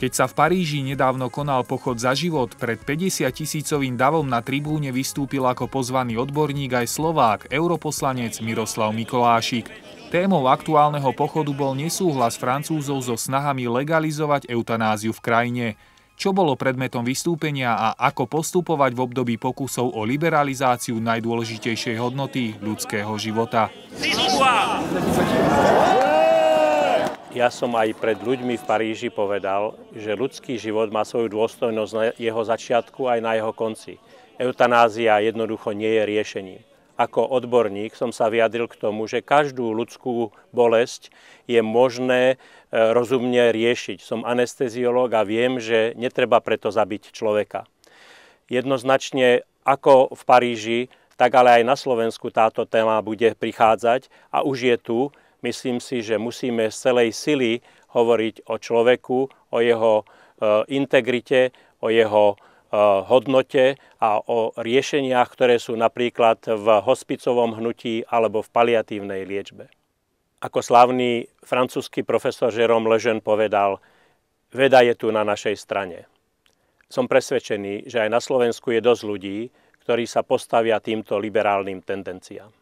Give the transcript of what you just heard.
Keď sa v Paríži nedávno konal pochod za život, pred 50 000-ovým davom na tribúne vystúpil ako pozvaný odborník aj Slovák, europoslanec Miroslav Mikolášik. Témou aktuálneho pochodu bol nesúhlas Francúzov so snahami legalizovať eutanáziu v krajine. Čo bolo predmetom vystúpenia a ako postupovať v období pokusov o liberalizáciu najdôležitejšej hodnoty ľudského života. Ja som aj pred ľuďmi v Paríži povedal, že ľudský život má svoju dôstojnosť na jeho začiatku aj na jeho konci. Eutanázia jednoducho nie je riešením. Ako odborník som sa vyjadril k tomu, že každú ľudskú bolesť je možné rozumne riešiť. Som anesteziológ a viem, že netreba preto zabiť človeka. Jednoznačne ako v Paríži, tak ale aj na Slovensku táto téma bude prichádzať a už je tu. Myslím si, že musíme z celej sily hovoriť o človeku, o jeho integrite, o jeho hodnote a o riešeniach, ktoré sú napríklad v hospicovom hnutí alebo v paliatívnej liečbe. Ako slávny francúzsky profesor Jérôme Lejeune povedal, veda je tu na našej strane. Som presvedčený, že aj na Slovensku je dosť ľudí, ktorí sa postavia týmto liberálnym tendenciám.